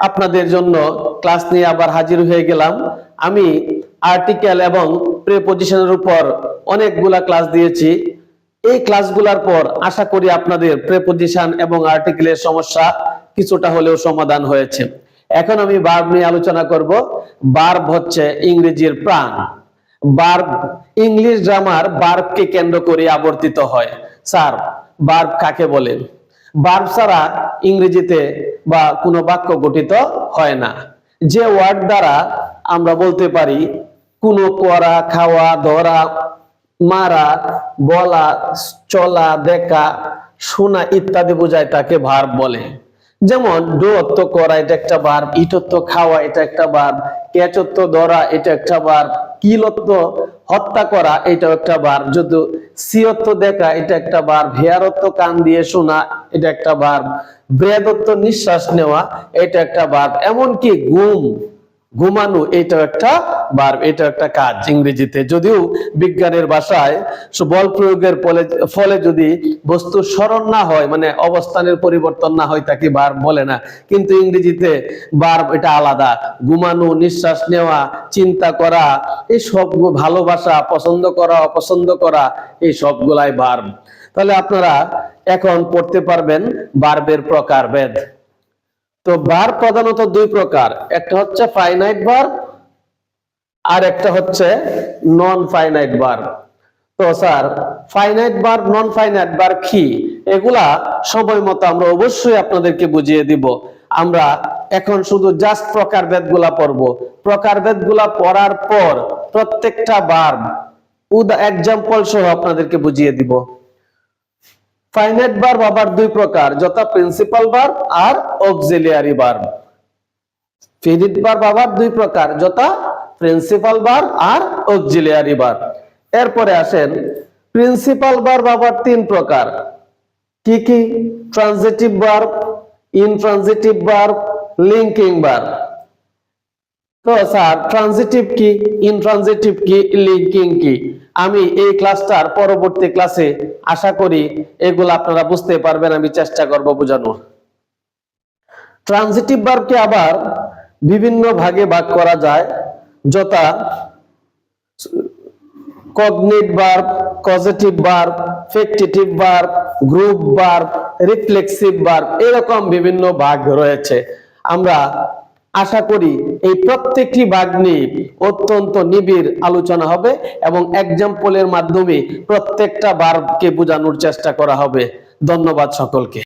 আপনাদের জন্য ক্লাস নিয়ে আবার হাজির হয়ে গেলাম। আমি আর্টিকেল এবং প্রিপজিশনের উপর অনেকগুলা ক্লাস দিয়েছি। এই ক্লাসগুলোর পর আশা করি আপনাদের প্রিপজিশন এবং আর্টিকেলের সমস্যা কিছুটা হলেও সমাধান হয়েছে। এখন আমি ভার্ব নিয়ে আলোচনা করব। ভার্ব হচ্ছে ইংরেজির প্রাণ। ভার্ব ইংলিশ গ্রামার ভার্বকে কেন্দ্র করে আবর্তিত হয়। স্যার, ভার্ব কাকে বলে? ভার্ব ছাড়া ইংরেজিতে বা কোনো বাক্য গঠিত হয় না। যে ওয়ার্ড দ্বারা আমরা বলতে পারি কোনো করা, খাওয়া, ধরা, মারা, বলা, চলা, দেখা, শোনা ইত্যাদি বোঝায় তাকে ভার্ব বলে। যেমন ডু অর্থ করা, এটা একটা ভার্ব। ইট অর্থ খাওয়া, এটা একটা ভার্ব। ক্যাচ অর্থ ধরা, এটা একটা ভার্ব। কিল অর্থ হত্যা করা, এটা একটা ভার্ব। যদি সি অর্থ দেখা, এটা একটা ভার্ব। হেয়ার অর্থ কান দিয়ে শোনা, এটা একটা ভার্ব। ব্রেথ অর্থ নিঃশ্বাস নেওয়া, এটা একটা ভার্ব। এমনকি ঘুমানো, এটা একটা ভার্ব, এটা একটা কাজ ইংরেজিতে। যদিও বিজ্ঞানের ভাষায় বল প্রয়োগের ফলে যদি বস্তু স্মরণ না হয়, মানে অবস্থানের পরিবর্তন না হয়, তাকে ভার্ব বলে না। কিন্তু ইংরেজিতে ভার্ব এটা আলাদা। ঘুমানো, নিঃশ্বাস নেওয়া, চিন্তা করা, এই সব, ভালোবাসা, পছন্দ করা, অপছন্দ করা, এই সবগুলাই ভার্ব। তাহলে আপনারা এখন পড়তে পারবেন ভার্বের প্রকারভেদ। তো ভার্ব প্রধানত দুই প্রকার, একটা হচ্ছে ফাইনাইট ভার্ব আর একটা হচ্ছে নন ফাইনাইট ভার্ব। তো sir, finite verb, non finite verb কি? এগুলা সময় মতো আমরা অবশ্যই আপনাদেরকে বুঝিয়ে দিব। আমরা এখন শুধু জাস্ট প্রকারভেদ গুলা পড়বো। প্রকারভেদ গুলা পড়ার পর প্রত্যেকটা ভার্ব এক্সাম্পল সহ আপনাদেরকে বুঝিয়ে দিব। ফাইনাইট ভার্ব আবার দুই প্রকার, যথা প্রিন্সিপাল ভার্ব আর অক্সিলিয়ারি ভার্ব। ফিনিট ভার্ব আবার দুই প্রকার, যথা প্রিন্সিপাল ভার্ব আর অক্সিলিয়ারি ভার্ব। এরপরে আসেন প্রিন্সিপাল ভার্ব আবার তিন প্রকার। কি কি? Transitive verb, intransitive verb, linking verb. তো স্যার, ট্রানজিটিভ কি, ইনট্রানজিটিভ কি, লিঙ্কিং কি? আমি এই ক্লাসটার পরবর্তী ক্লাসে আশা করি এগুলো আপনারা বুঝতে পারবেন, আমি চেষ্টা করব বোঝানোর। ট্রানজিটিভ ভার্বকে আবার বিভিন্ন ভাগে ভাগ করা যায়, যথা cognate verb, causative verb, factitive verb, group verb, reflexive verb, এরকম বিভিন্ন ভাগ রয়েছে। আমরা আশা করি এই প্রত্যেকটি ভাগ নিয়ে অত্যন্ত নিবিড় আলোচনা হবে এবং এক্সাম্পলের মাধ্যমে প্রত্যেকটা ভার্বকে বোঝানোর চেষ্টা করা হবে। ধন্যবাদ সকলকে।